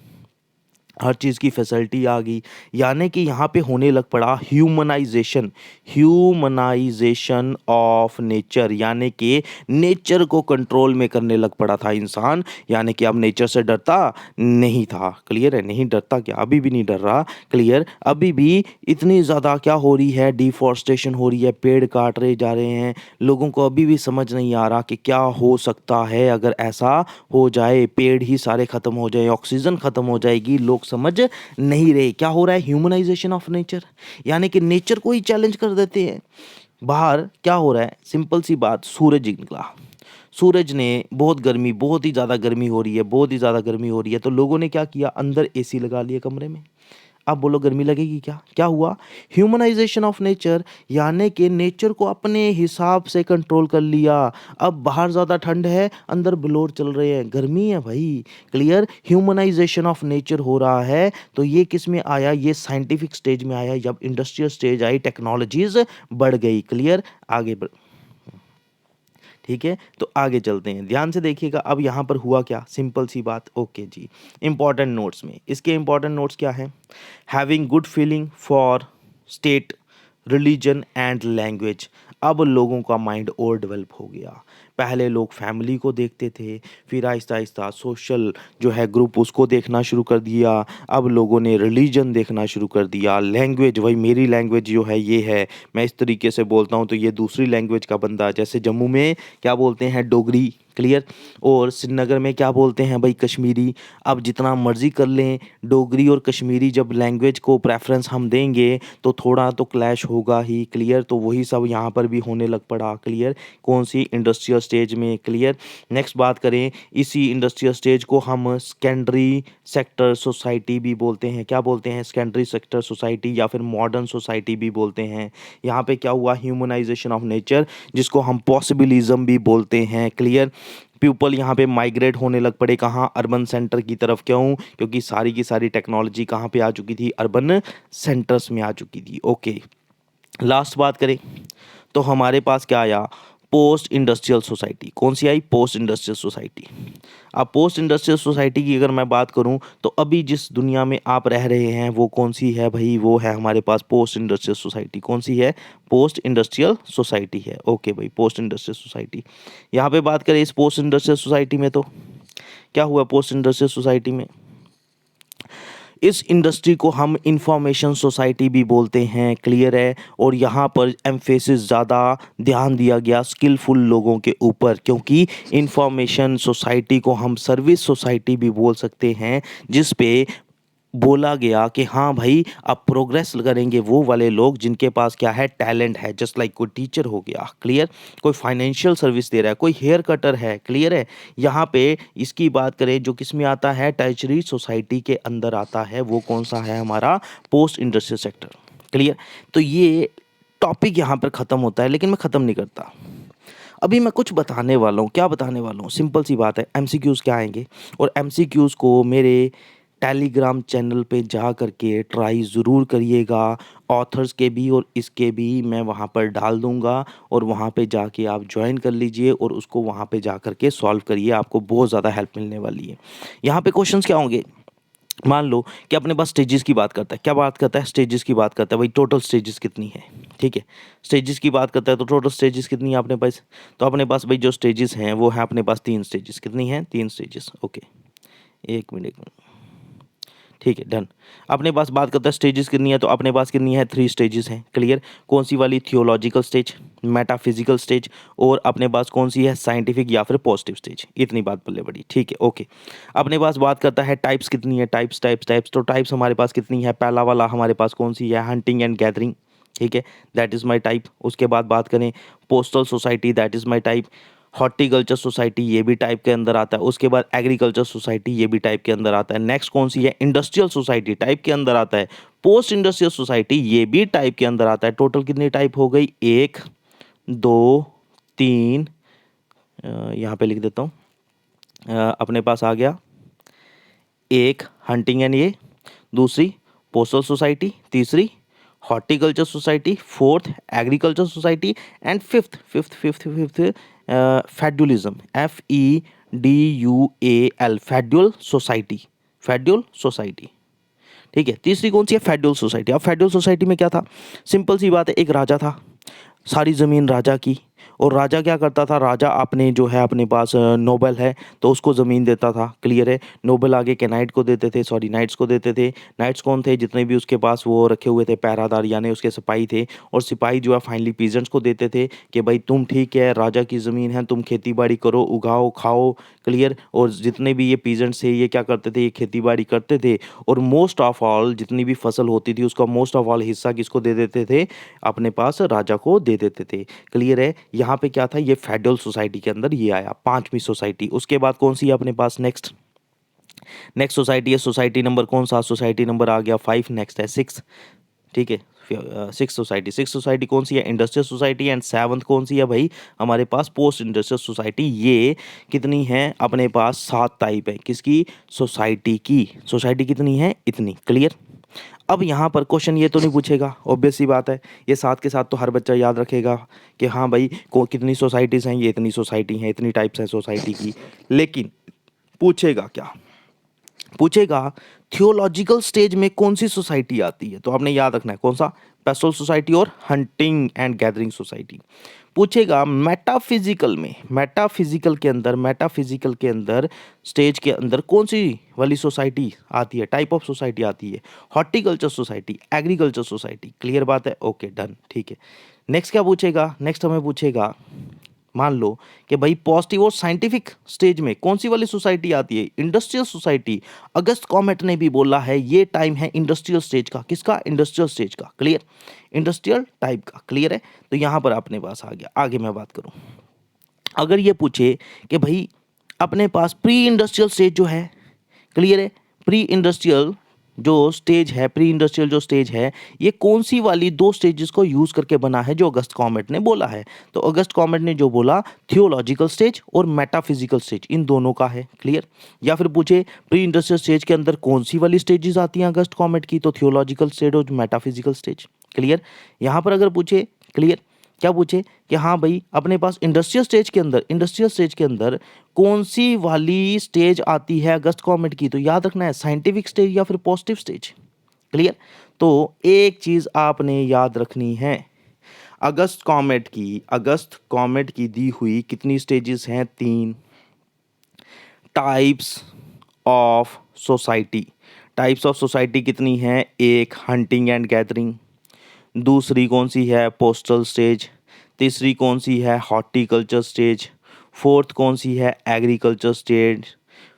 A: हर चीज़ की फैसिलिटी आ गई। यानी कि यहाँ पे होने लग पड़ा ह्यूमनाइजेशन, ह्यूमनाइजेशन ऑफ नेचर। यानी कि नेचर को कंट्रोल में करने लग पड़ा था इंसान। यानी कि अब नेचर से डरता नहीं था। क्लियर है? नहीं डरता, क्या अभी भी नहीं डर रहा। क्लियर? अभी भी इतनी ज़्यादा क्या हो रही है? डिफॉरेस्टेशन हो रही है, पेड़ काट रहे जा रहे हैं। लोगों को अभी भी समझ नहीं आ रहा कि क्या हो सकता है अगर ऐसा हो जाए, पेड़ ही सारे खत्म हो जाए, ऑक्सीजन खत्म हो जाएगी। लोग समझ नहीं रहे क्या हो रहा है? ह्यूमनाइजेशन ऑफ नेचर, यानी कि नेचर को ही चैलेंज कर देते हैं। बाहर क्या हो रहा है? सिंपल सी बात, सूरज निकला, सूरज ने बहुत गर्मी, बहुत ही ज़्यादा गर्मी हो रही है, बहुत ही ज़्यादा गर्मी हो रही है, तो लोगों ने क्या किया? अंदर एसी लगा लिया कमरे में। अब बोलो गर्मी लगेगी क्या? क्या हुआ? ह्यूमनाइजेशन ऑफ नेचर, यानी कि नेचर को अपने हिसाब से कंट्रोल कर लिया। अब बाहर ज़्यादा ठंड है, अंदर ब्लोअर चल रहे हैं, गर्मी है भाई। क्लियर? ह्यूमनाइजेशन ऑफ नेचर हो रहा है। तो ये किस में आया? ये साइंटिफिक स्टेज में आया। जब इंडस्ट्रियल स्टेज आई, टेक्नोलॉजीज बढ़ गई। क्लियर? आगे बढ़, ठीक है, तो आगे चलते हैं, ध्यान से देखिएगा। अब यहाँ पर हुआ क्या? सिंपल सी बात। ओके जी, इंपॉर्टेंट नोट्स में इसके इंपॉर्टेंट नोट्स क्या है? Having good feeling for state, religion and language. अब लोगों का माइंड और डेवलप हो गया। पहले लोग फैमिली को देखते थे, फिर आहिस्ता आहिस्ता सोशल जो है ग्रुप उसको देखना शुरू कर दिया। अब लोगों ने रिलीजन देखना शुरू कर दिया, लैंग्वेज, भाई मेरी लैंग्वेज जो है ये है, मैं इस तरीके से बोलता हूँ तो ये दूसरी लैंग्वेज का बंदा, जैसे जम्मू में क्या बोलते हैं? डोगरी। क्लियर? और श्रीनगर में क्या बोलते हैं भाई? कश्मीरी। अब जितना मर्जी कर लें, डोगरी और कश्मीरी जब लैंग्वेज को प्रेफरेंस हम देंगे तो थोड़ा तो क्लैश होगा ही। क्लियर? तो वही सब यहाँ पर भी होने लग पड़ा। क्लियर? कौन सी? इंडस्ट्रियल स्टेज में। क्लियर? नेक्स्ट बात करें, इसी इंडस्ट्रियल स्टेज को हम सेकेंडरी सेक्टर सोसाइटी भी बोलते हैं। क्या बोलते हैं? सेकेंडरी सेक्टर सोसाइटी या फिर मॉडर्न सोसाइटी भी बोलते हैं। यहाँ पे क्या हुआ? ह्यूमनाइजेशन ऑफ नेचर, जिसको हम पॉसिबिलिज्म भी बोलते हैं। क्लियर? पीपल यहाँ पे माइग्रेट होने लग पड़े, कहाँ? अर्बन सेंटर की तरफ। क्यों? क्योंकि सारी की सारी टेक्नोलॉजी कहाँ पे आ चुकी थी? अर्बन सेंटर्स में आ चुकी थी। ओके, लास्ट बात करें तो हमारे पास क्या आया? Post industrial society. कौन सी आई? Post industrial society. अब पोस्ट इंडस्ट्रियल सोसाइटी की अगर मैं बात करूं तो अभी जिस दुनिया में आप रह रहे हैं वो कौन सी है भाई? वो है हमारे पास पोस्ट इंडस्ट्रियल सोसाइटी। कौन सी है? पोस्ट इंडस्ट्रियल सोसाइटी है। ओके भाई, पोस्ट इंडस्ट्रियल सोसाइटी। यहाँ पे बात करें इस पोस्ट इंडस्ट्रियल सोसाइटी में तो क्या हुआ? पोस्ट इंडस्ट्रियल सोसाइटी में इस इंडस्ट्री को हम इंफॉर्मेशन सोसाइटी भी बोलते हैं। क्लियर है? और यहाँ पर एम्फेसिस ज़्यादा ध्यान दिया गया स्किलफुल लोगों के ऊपर, क्योंकि इंफॉर्मेशन सोसाइटी को हम सर्विस सोसाइटी भी बोल सकते हैं, जिस पे बोला गया कि हाँ भाई अब प्रोग्रेस करेंगे वो वाले लोग जिनके पास क्या है? टैलेंट है। जस्ट लाइक कोई टीचर हो गया। क्लियर? कोई फाइनेंशियल सर्विस दे रहा है, कोई हेयर कटर है। क्लियर है? यहाँ पे इसकी बात करें जो किस में आता है? टर्शरी सोसाइटी के अंदर आता है। वो कौन सा है? हमारा पोस्ट इंडस्ट्रियल सेक्टर। क्लियर? तो ये टॉपिक यहाँ पर ख़त्म होता है, लेकिन मैं ख़त्म नहीं करता। अभी मैं कुछ बताने वाला हूँ। क्या बताने वाला हूँ? सिंपल सी बात है, एमसीक्यूज़ क्या आएँगे और एमसीक्यूज़ को मेरे टेलीग्राम चैनल पे जा कर के ट्राई ज़रूर करिएगा। ऑथर्स के भी और इसके भी मैं वहाँ पर डाल दूँगा और वहाँ पे जाके आप जॉइन कर लीजिए और उसको वहाँ पे जा कर के सॉल्व करिए, आपको बहुत ज़्यादा हेल्प मिलने वाली है। यहाँ पे क्वेश्चंस क्या होंगे? मान लो कि अपने पास स्टेजेस की बात करता है। क्या बात करता है? स्टेजेस की बात करता है। भाई टोटल स्टेजेस कितनी है? ठीक है, स्टेजेस की बात करता है तो टोटल स्टेजेस कितनी है अपने पास? तो अपने पास भाई जो स्टेजेस हैं वो है अपने पास 3 स्टेजेस। कितनी हैं? 3 स्टेजेस। Okay, 1 minute, 1 minute. ठीक है, डन। अपने पास बात करता है स्टेजेस कितनी है, तो अपने पास कितनी है? 3 स्टेजेस हैं। क्लियर? कौन सी वाली? थियोलॉजिकल स्टेज, मेटाफिजिकल स्टेज और अपने पास कौन सी है? साइंटिफिक या फिर पॉजिटिव स्टेज। इतनी बात पल्ले पड़ी। ठीक है, ओके। अपने पास बात करता है टाइप्स कितनी है? टाइप्स टाइप्स टाइप्स तो टाइप्स हमारे पास कितनी है? पहला वाला हमारे पास कौन सी है? Hunting and gathering. ठीक है, दैट इज़ माई टाइप। उसके बाद बात करें postal society, that is my type. Horticulture society, ये भी टाइप के अंदर आता है। उसके बाद एग्रीकल्चर सोसाइटी, ये भी टाइप के अंदर आता है। नेक्स्ट कौन सी है? इंडस्ट्रियल सोसाइटी, टाइप के अंदर आता है। पोस्ट इंडस्ट्रियल सोसाइटी, ये भी टाइप के अंदर आता है। टोटल कितनी टाइप हो गई? 1 2 3, यहाँ पे लिख देता हूँ। अपने पास आ गया एक हंटिंग एंड ये, दूसरी पोस्टल सोसाइटी, तीसरी horticulture society, fourth agriculture society and fifth feudalism, FEDUAL, feudal society. Feudal society. ठीक है, तीसरी कौन सी है? Feudal society. अब फेड्यूल सोसाइटी में क्या था? सिंपल सी बात है, एक राजा था, सारी ज़मीन राजा की। और राजा क्या करता था? राजा अपने जो है अपने पास नोबल है तो उसको ज़मीन देता था। क्लियर है? नोबल आगे के नाइट को देते थे, सॉरी नाइट्स को देते थे। नाइट्स कौन थे? जितने भी उसके पास वो रखे हुए थे पहरादार, यानी उसके सिपाही थे। और सिपाही जो है फाइनली पीजेंट्स को देते थे कि भाई तुम ठीक है, राजा की ज़मीन है, तुम खेती बाड़ी करो, उगाओ, खाओ। क्लियर? और जितने भी ये पीजेंट्स थे ये क्या करते थे? ये खेती बाड़ी करते थे और मोस्ट ऑफ ऑल जितनी भी फसल होती थी उसका मोस्ट ऑफ ऑल हिस्सा किसको दे देते थे? अपने पास राजा को दे देते थे। क्लियर है? यहाँ पे क्या था? ये फेडरल सोसाइटी के अंदर ये आया, पांचवी सोसाइटी। उसके बाद कौन सी है अपने पास? नेक्स्ट नेक्स्ट सोसाइटी है, सोसाइटी नंबर कौन सा? सोसाइटी नंबर आ गया 5। नेक्स्ट है 6। ठीक है, 6 सोसाइटी कौन सी है? Industrial society. एंड 7th कौन सी है भाई? हमारे पास पोस्ट इंडस्ट्रियल सोसाइटी। ये कितनी है अपने पास? 7 टाइप है। किसकी? सोसाइटी की। सोसाइटी कितनी है? इतनी। क्लियर? अब यहाँ पर क्वेश्चन ये तो नहीं पूछेगा, ऑब्वियस सी बात है, ये साथ के साथ तो हर बच्चा याद रखेगा कि हाँ भाई को कितनी सोसाइटीज़ हैं, ये इतनी सोसाइटी हैं, इतनी टाइप्स हैं सोसाइटी की। लेकिन पूछेगा क्या? पूछेगा थियोलॉजिकल स्टेज में कौन सी सोसाइटी आती है? तो आपने याद रखना है कौन सा? पेस्टल सोसाइटी और हंटिंग एंड गैदरिंग सोसाइटी। पूछेगा मेटाफिजिकल में, मेटाफिजिकल के अंदर स्टेज के अंदर कौन सी वाली सोसाइटी आती है? टाइप ऑफ सोसाइटी आती है? Horticulture society, agriculture society. Clear बात है? Okay, done. ठीक है, नेक्स्ट क्या पूछेगा? नेक्स्ट हमें पूछेगा, मान लो कि भाई पॉजिटिव और साइंटिफिक स्टेज में कौन सी वाली सोसाइटी आती है? Industrial society. अगस्त कॉमेट ने भी बोला है ये टाइम है इंडस्ट्रियल स्टेज का। किसका? इंडस्ट्रियल स्टेज का। क्लियर? इंडस्ट्रियल टाइप का। क्लियर है? तो यहां पर अपने पास आ गया। आगे मैं बात करूं, अगर ये पूछे कि भाई अपने पास प्री इंडस्ट्रियल स्टेज जो है, क्लियर है, प्री इंडस्ट्रियल जो स्टेज है, प्री इंडस्ट्रियल जो स्टेज है, ये कौन सी वाली 2 स्टेजेस को यूज करके बना है जो अगस्त कॉमेट ने बोला है? तो अगस्त कॉमेट ने जो बोला थियोलॉजिकल स्टेज और मेटाफिजिकल स्टेज, इन दोनों का है। क्लियर? या फिर पूछे प्री इंडस्ट्रियल स्टेज के अंदर कौन सी वाली स्टेजेस आती हैं अगस्त कॉमेट की? तो थियोलॉजिकल स्टेज और मेटाफिजिकल स्टेज। क्लियर? यहां पर अगर पूछे, क्लियर, क्या पूछे कि हाँ भाई अपने पास इंडस्ट्रियल स्टेज के अंदर कौन सी वाली स्टेज आती है अगस्त कॉमेट की? तो याद रखना है साइंटिफिक स्टेज या फिर पॉजिटिव स्टेज। क्लियर? तो एक चीज आपने याद रखनी है, अगस्त कॉमेट की दी हुई कितनी स्टेजेस हैं? 3 types of society. Types of society कितनी है? एक हंटिंग एंड गैदरिंग, दूसरी कौन सी है? पोस्टल स्टेज, तीसरी कौन सी है? हॉर्टिकल्चर स्टेज, फोर्थ कौन सी है? एग्रीकल्चर स्टेज,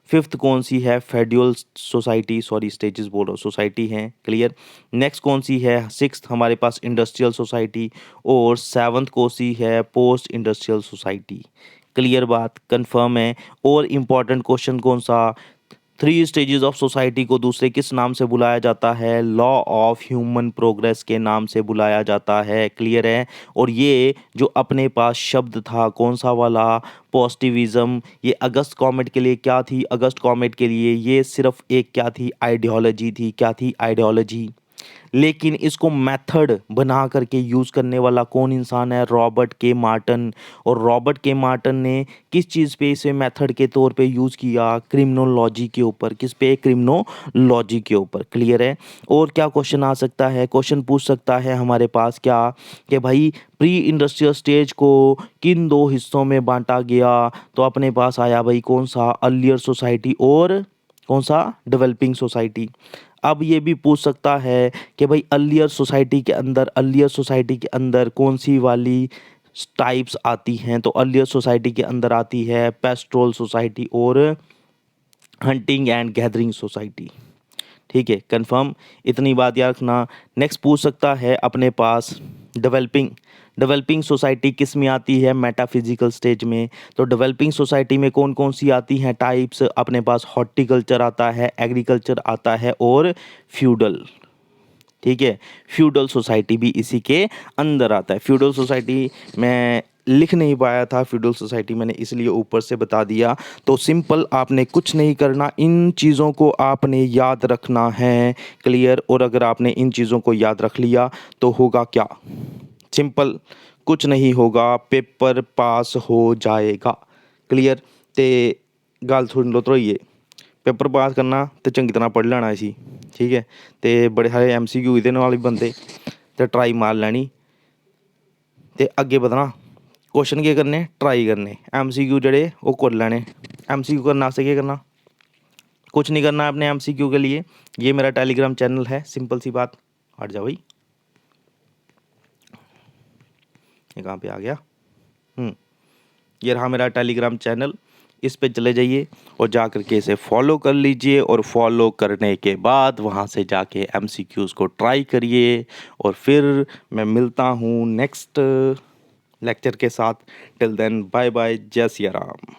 A: फिफ्थ कौन सी है? फेड्यूल सोसाइटी, सॉरी स्टेजेस बोल रहा हूँ, सोसाइटी हैं। क्लियर? नेक्स्ट कौन सी है? 6th हमारे पास इंडस्ट्रियल सोसाइटी और 7th कौन सी है? Post industrial society. क्लियर बात? कंफर्म है? और इम्पॉर्टेंट क्वेश्चन कौन सा? थ्री स्टेजेस ऑफ सोसाइटी को दूसरे किस नाम से बुलाया जाता है? लॉ ऑफ ह्यूमन प्रोग्रेस के नाम से बुलाया जाता है। क्लियर है? और ये जो अपने पास शब्द था कौन सा वाला? पॉजिटिविज्म। ये अगस्त कॉमेट के लिए क्या थी? अगस्त कॉमेट के लिए ये सिर्फ एक क्या थी? आइडियोलॉजी थी। क्या थी? आइडियोलॉजी। लेकिन इसको मेथड बना करके यूज़ करने वाला कौन इंसान है? रॉबर्ट के मार्टन। और रॉबर्ट के मार्टन ने किस चीज़ पे इसे मेथड के तौर पे यूज़ किया? क्रिमिनोलॉजी के ऊपर। किस पे? क्रिमिनोलॉजी के ऊपर। क्लियर है? और क्या क्वेश्चन आ सकता है? क्वेश्चन पूछ सकता है हमारे पास क्या कि भाई प्री इंडस्ट्रियल स्टेज को किन दो हिस्सों में बांटा गया? तो अपने पास आया भाई कौन सा? अर्लियर सोसाइटी और कौन सा? Developing society. अब ये भी पूछ सकता है कि भाई अर्लियर सोसाइटी के अंदर कौन सी वाली टाइप्स आती हैं? तो अर्लियर सोसाइटी के अंदर आती है पेस्टोरल सोसाइटी और हंटिंग एंड गैदरिंग सोसाइटी। ठीक है, कंफर्म। इतनी बात याद रखना। नेक्स्ट पूछ सकता है अपने पास डेवलपिंग। डेवलपिंग सोसाइटी किस में आती है? मेटाफिजिकल स्टेज में। तो डेवलपिंग सोसाइटी में कौन कौन सी आती हैं टाइप्स? अपने पास हॉर्टिकल्चर आता है, एग्रीकल्चर आता है और फ्यूडल। ठीक है, फ्यूडल सोसाइटी भी इसी के अंदर आता है। फ्यूडल सोसाइटी मैं लिख नहीं पाया था, फ्यूडल सोसाइटी मैंने इसलिए ऊपर से बता दिया। तो सिंपल, आपने कुछ नहीं करना, इन चीज़ों को आपने याद रखना है। क्लियर? और अगर आपने इन चीज़ों को याद रख लिया तो होगा क्या? सिंपल, कुछ नहीं होगा, पेपर पास हो जाएगा। क्लियर? ते गल सुन लो ध्रोइये, पेपर पास करना तो चंगी तरह पढ़ लेना इसी। ठीक है, तो बड़े सारे MCQ ਇਹਦੇ ਨਾਲ ਵੀ बनते, तो ट्राई मार लैनी तो अगे ਵਧਣਾ। क्वेश्चन क्या करने? ट्राई करने। MCQ जड़े वो कर लेने। MCQ करने वास्ते क्या करना? कुछ नहीं करना अपने MCQ के लिए। ये मेरा टेलीग्राम चैनल है, सिंपल सी बात। हट जा भाई, ये कहाँ पे आ गया? ये रहा मेरा टेलीग्राम चैनल। इस पे चले जाइए और जा कर के इसे फॉलो कर लीजिए, और फॉलो करने के बाद वहाँ से जाके MCQs को ट्राई करिए। और फिर मैं मिलता हूँ नेक्स्ट लेक्चर के साथ। टिल देन बाय बाय, जय सिया राम।